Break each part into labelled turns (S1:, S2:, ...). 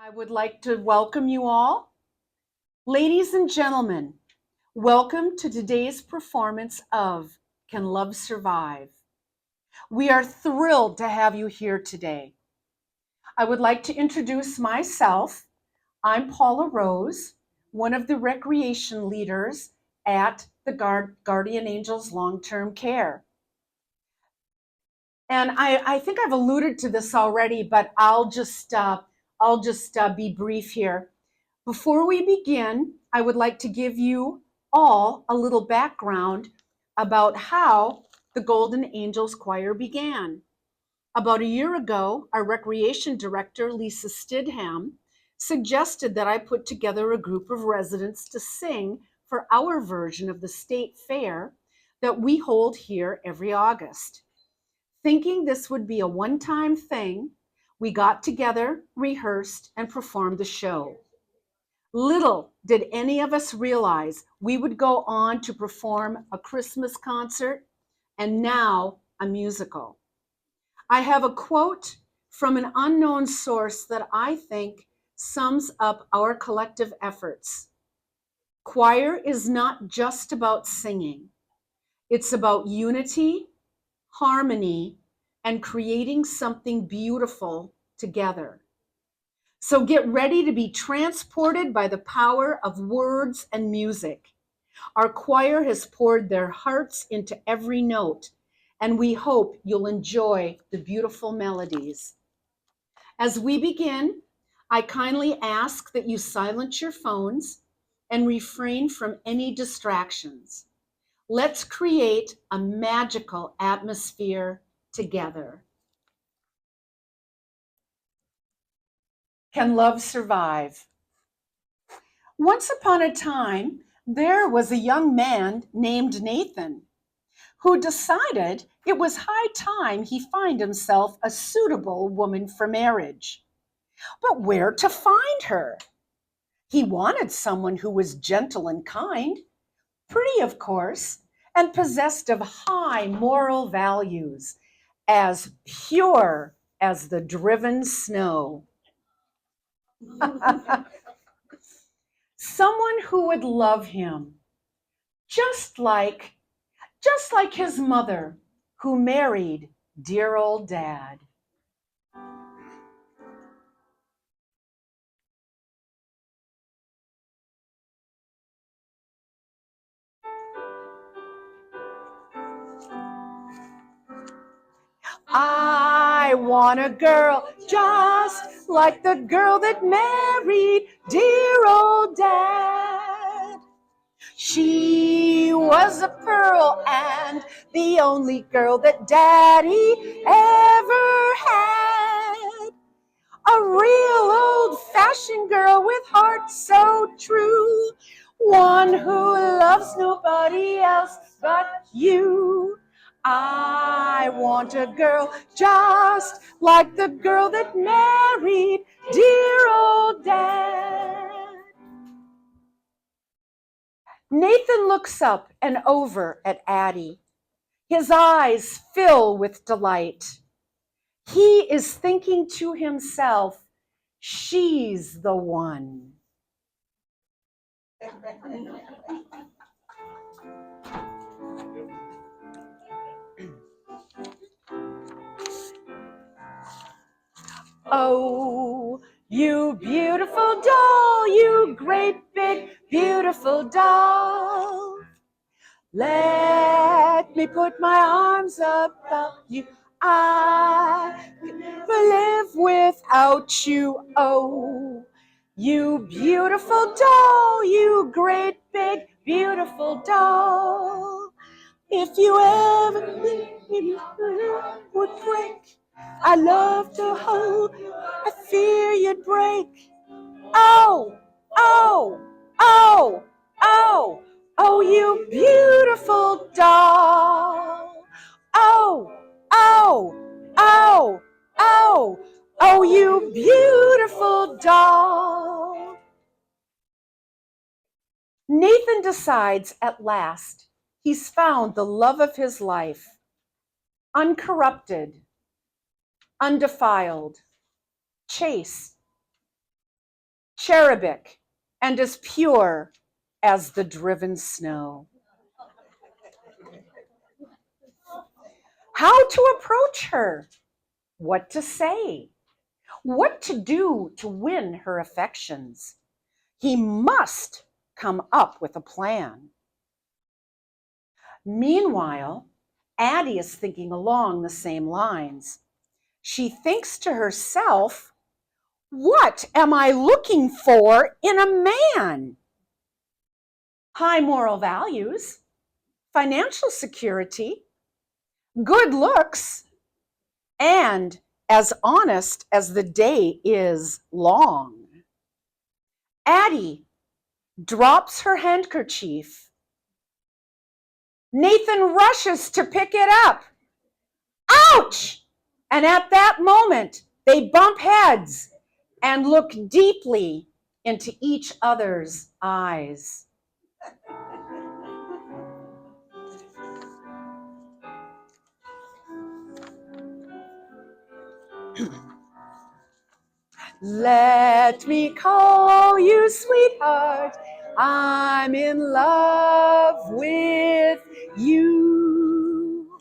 S1: I would like to welcome you all. Ladies and gentlemen, welcome to today's performance of Can Love Survive? We are thrilled to have you here today. I would like to introduce myself. I'm Paula Rose, one of the recreation leaders at the Guardian Angels Long-Term Care. And I think I've alluded to this already, but I'll just be brief here. Before we begin, I would like to give you all a little background about how the Golden Angels Choir began. About a year ago, our recreation director, Lisa Stidham, suggested that I put together a group of residents to sing for our version of the state fair that we hold here every August. Thinking this would be a one-time thing, we got together, rehearsed, and performed the show. Little did any of us realize we would go on to perform a Christmas concert and now a musical. I have a quote from an unknown source that I think sums up our collective efforts. Choir is not just about singing. It's about unity, harmony, and creating something beautiful together. So get ready to be transported by the power of words and music. Our choir has poured their hearts into every note, and we hope you'll enjoy the beautiful melodies. As we begin, I kindly ask that you silence your phones and refrain from any distractions. Let's create a magical atmosphere together. Can love survive? Once upon a time, there was a young man named Nathan who decided it was high time he find himself a suitable woman for marriage. But where to find her? He wanted someone who was gentle and kind, pretty of course, and possessed of high moral values, as pure as the driven snow. Someone who would love him, just like his mother, who married dear old dad. I want a girl just like the girl that married dear old dad. She was a pearl and the only girl that Daddy ever had. A real old-fashioned girl with heart so true. One who loves nobody else but you. I want a girl just like the girl that married dear old dad. Nathan looks up and over at Addie. His eyes fill with delight. He is thinking to himself, she's the one. Oh, you beautiful doll, you great big beautiful doll. Let me put my arms about you. I can never live without you. Oh, you beautiful doll, you great big beautiful doll. If you ever think me would break, I love to hold, I fear you'd break. Oh, oh, oh, oh, oh, you beautiful doll. Oh, oh, oh, oh, oh, you beautiful doll. Nathan decides at last he's found the love of his life, uncorrupted, undefiled, chaste, cherubic, and as pure as the driven snow. How to approach her, what to say, what to do to win her affections. He must come up with a plan. Meanwhile, Addie is thinking along the same lines. She thinks to herself, what am I looking for in a man? High moral values, financial security, good looks, and as honest as the day is long. Addie drops her handkerchief. Nathan rushes to pick it up. Ouch! And at that moment, they bump heads and look deeply into each other's eyes. Let me call you sweetheart, I'm in love with you.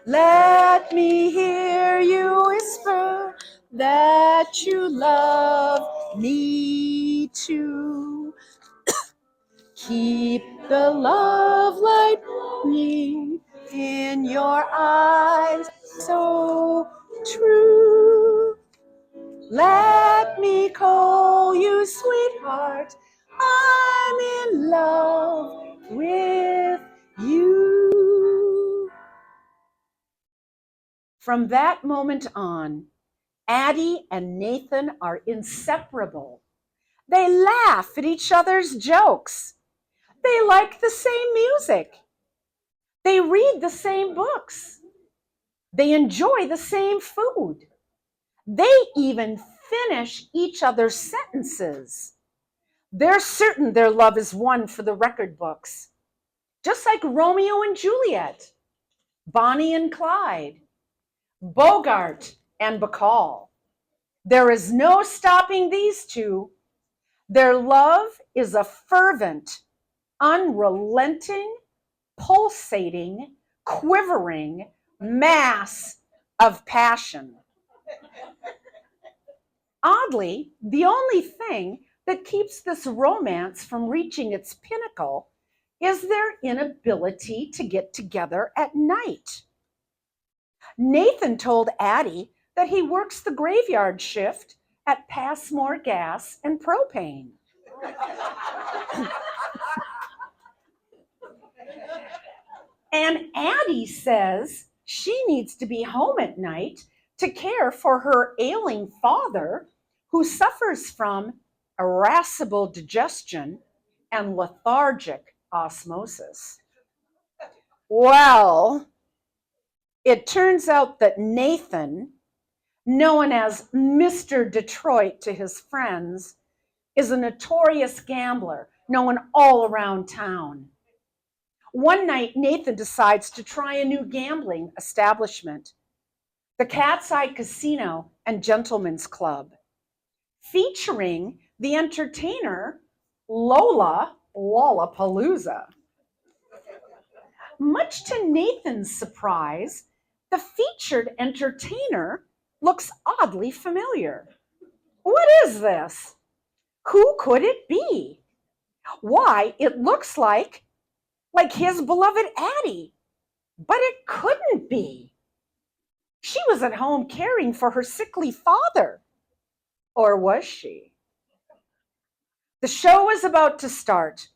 S1: Let me hear you whisper that you love me too. Keep the love light burning in your eyes so true. Let me call you sweetheart, I'm in love with you. From that moment on, Addie and Nathan are inseparable. They laugh at each other's jokes. They like the same music. They read the same books. They enjoy the same food. They even finish each other's sentences. They're certain their love is one for the record books, just like Romeo and Juliet, Bonnie and Clyde, Bogart and Bacall. There is no stopping these two. Their love is a fervent, unrelenting, pulsating, quivering mass of passion. Oddly, the only thing that keeps this romance from reaching its pinnacle is their inability to get together at night. Nathan told Addie that he works the graveyard shift at Passmore Gas and Propane. And Addie says she needs to be home at night to care for her ailing father, who suffers from irascible digestion and lethargic osmosis. Well, it turns out that Nathan, known as Mr. Detroit to his friends, is a notorious gambler known all around town. One night, Nathan decides to try a new gambling establishment, the Cat's Eye Casino and Gentlemen's Club, featuring the entertainer Lollapalooza. Much to Nathan's surprise, the featured entertainer looks oddly familiar. What is this? Who could it be? Why, it looks like his beloved Addie, but it couldn't be. She was at home caring for her sickly father. Or was she? The show was about to start.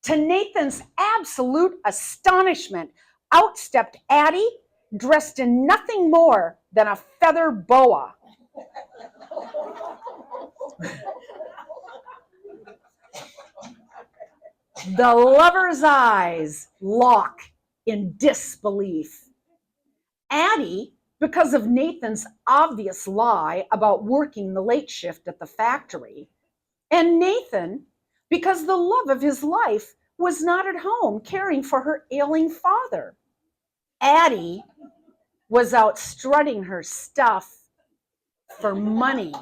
S1: To Nathan's absolute astonishment, out stepped Addie, dressed in nothing more than a feather boa. The lover's eyes lock in disbelief. Addie, because of Nathan's obvious lie about working the late shift at the factory, and Nathan, because the love of his life was not at home caring for her ailing father. Addie was out strutting her stuff for money.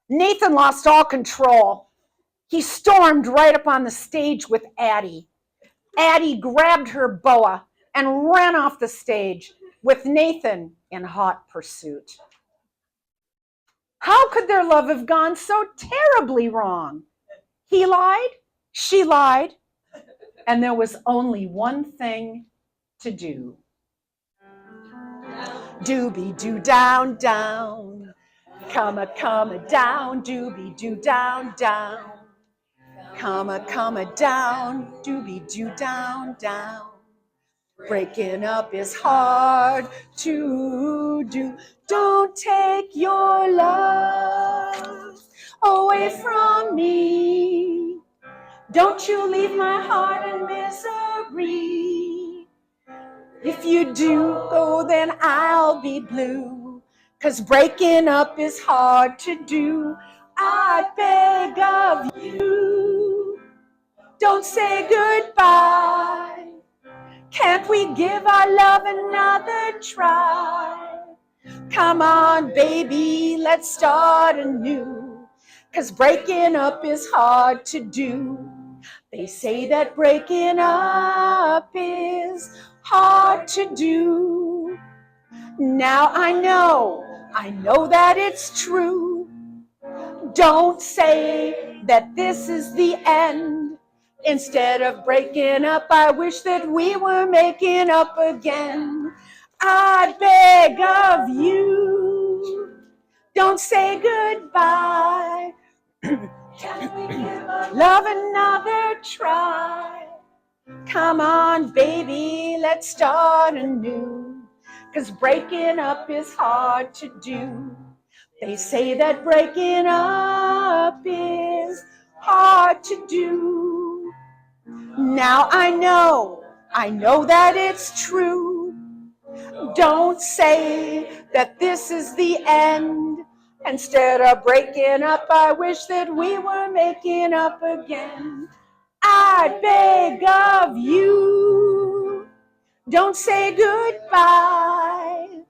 S1: Nathan lost all control. He stormed right up on the stage with Addie. Addie grabbed her boa and ran off the stage with Nathan in hot pursuit. How could their love have gone so terribly wrong? He lied, she lied, and there was only one thing to do. Dooby-doo down, down, come a down, dooby-doo down, down, come a down, dooby-doo down, down. Breaking up is hard to do. Don't take your love away from me. Don't you leave my heart in misery. If you do, oh, then I'll be blue. 'Cause breaking up is hard to do. I beg of you, don't say goodbye. Can't we give our love another try? Come on, baby, let's start anew. 'Cause breaking up is hard to do. They say that breaking up is hard to do. Now I know that it's true. Don't say that this is the end. Instead of breaking up, I wish that we were making up again. I beg of you, don't say goodbye. Can we give our love another try? Come on, baby, let's start anew. 'Cause breaking up is hard to do. They say that breaking up is hard to do. Now I know that it's true. Don't say that this is the end. Instead of breaking up, I wish that we were making up again. I beg of you, don't say goodbye.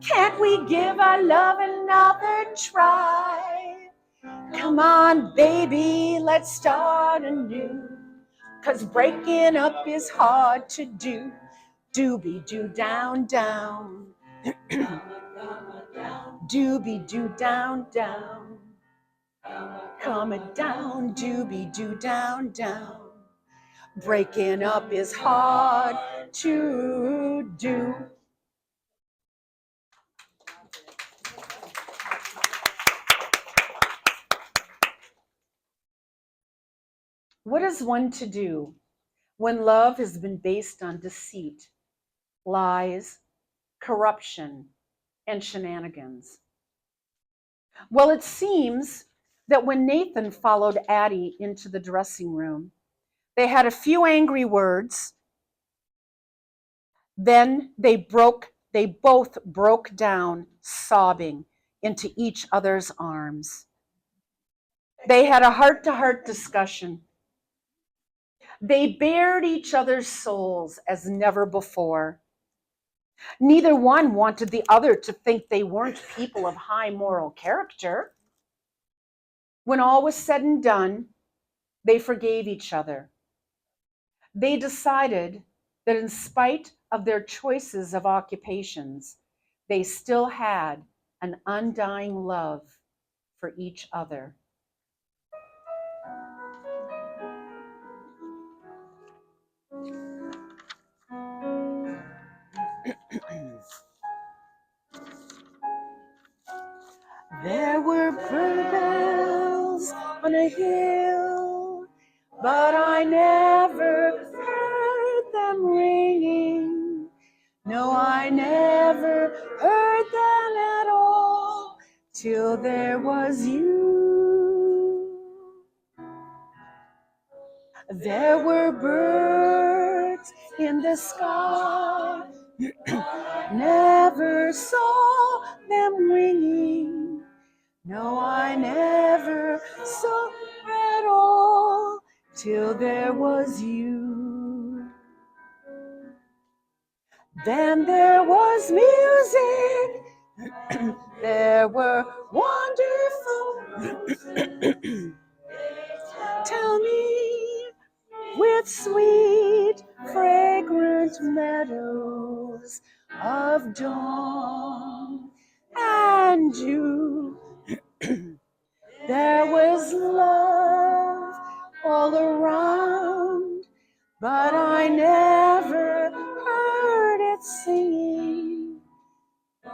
S1: Can't we give our love another try? Come on, baby, let's start anew. 'Cause breaking up is hard to do. Dooby-doo down, down. Dooby-doo down, down. Come down, dooby-doo down, down. Breaking up is hard to do. What is one to do when love has been based on deceit, lies, corruption, and shenanigans? Well, it seems that when Nathan followed Addie into the dressing room, they had a few angry words. Then they both broke down, sobbing into each other's arms. They had a heart-to-heart discussion. They bared each other's souls as never before. Neither one wanted the other to think they weren't people of high moral character. When all was said and done, they forgave each other. They decided that in spite of their choices of occupations, they still had an undying love for each other. There were bells on a hill, but I never heard them ringing. No, I never heard them at all till there was you. There were birds in the sky, never saw them ringing. No, I never saw at all till there was you. Then there was music, there were wonderful of dawn and dew. There was love all around, but I never heard it singing.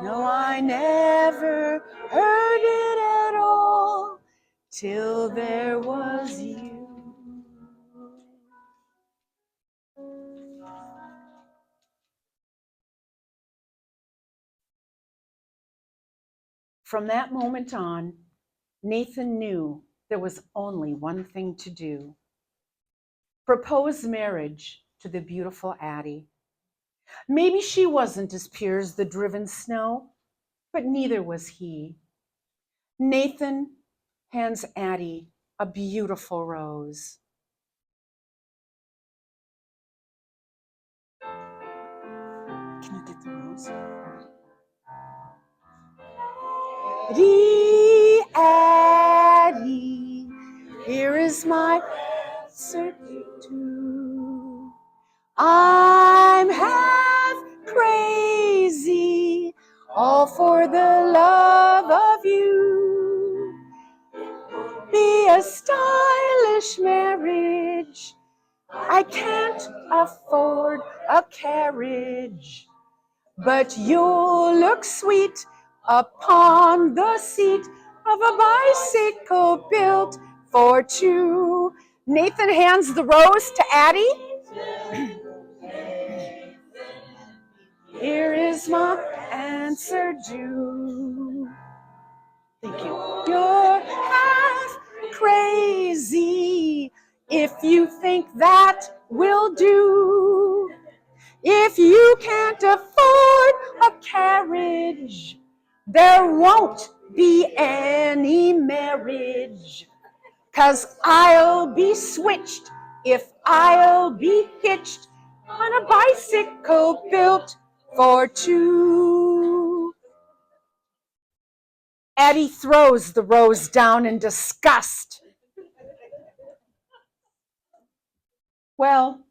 S1: No, I never heard it at all till there was you. From that moment on, Nathan knew there was only one thing to do: propose marriage to the beautiful Addie. Maybe she wasn't as pure as the driven snow, but neither was he. Nathan hands Addie a beautiful rose. Can you get the rose? Addie, here is my answer to. I'm half crazy, all for the love of you. Be a stylish marriage. I can't afford a carriage, but you'll look sweet upon the seat of a bicycle built for two. Nathan hands the rose to Addie. Here is my answer due. Thank you. You're half crazy if you think that will do. If you can't afford a carriage, there won't be any marriage. 'Cause I'll be switched if I'll be hitched on a bicycle built for two. Addie throws the rose down in disgust. Well,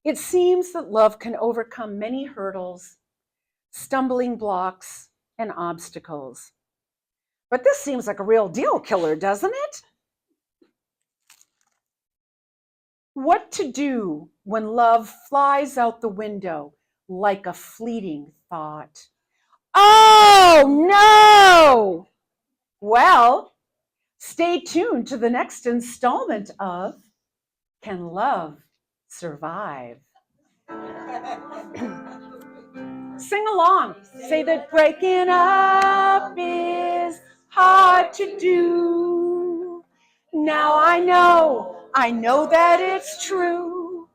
S1: it seems that love can overcome many hurdles, stumbling blocks, and obstacles. But this seems like a real deal killer, doesn't it? What to do when love flies out the window like a fleeting thought? Oh no! Well, stay tuned to the next installment of Can Love Survive? Sing along. Say that breaking up is hard to do. Now I know that it's true.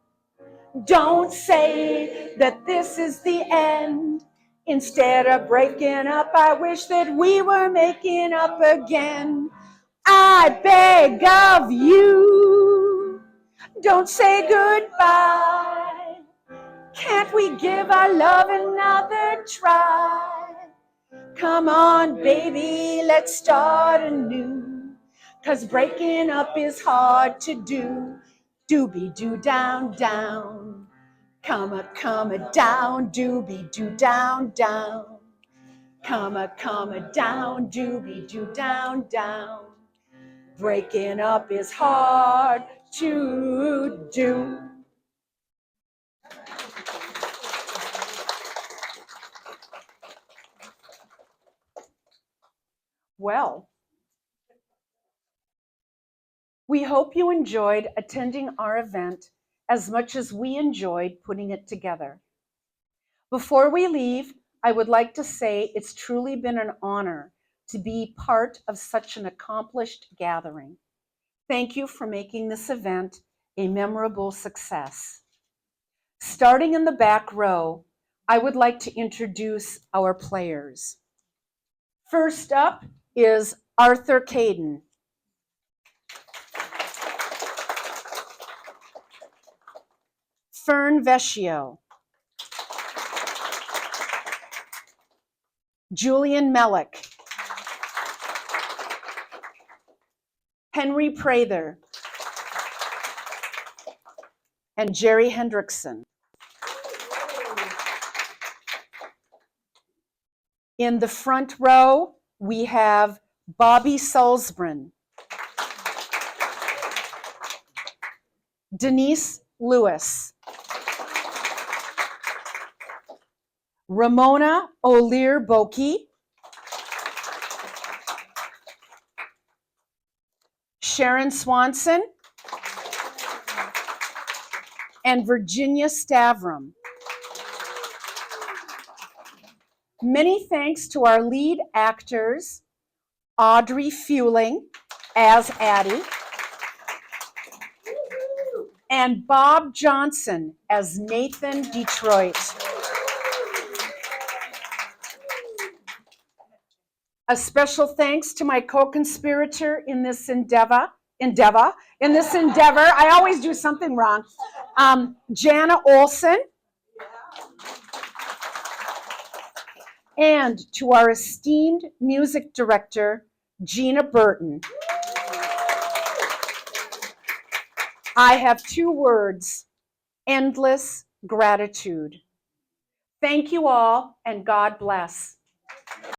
S1: Don't say that this is the end. Instead of breaking up, I wish that we were making up again. I beg of you, don't say goodbye. Can't we give our love another try? Come on, baby, let's start anew. 'Cause breaking up is hard to do. Doobie-doo down, down. Come down, doobie-doo down, down. Come down, doobie-doo down, down. Breaking up is hard to do. Well, we hope you enjoyed attending our event as much as we enjoyed putting it together. Before we leave, I would like to say it's truly been an honor to be part of such an accomplished gathering. Thank you for making this event a memorable success. Starting in the back row, I would like to introduce our players. First up is Arthur Caden. Fern Vecchio. Julian Mellick. Henry Prather. And Jerry Hendrickson. In the front row, we have Bobby Sulzbren, Denise Lewis, Ramona O'Lear-Boki, Sharon Swanson, and Virginia Stavrum. Many thanks to our lead actors, Audrey Fueling as Addie, and Bob Johnson as Nathan Detroit. A special thanks to my co-conspirator in this endeavor. I always do something wrong. Jana Olson. And to our esteemed music director, Gina Burton. I have 2 words: endless gratitude. Thank you all, and God bless.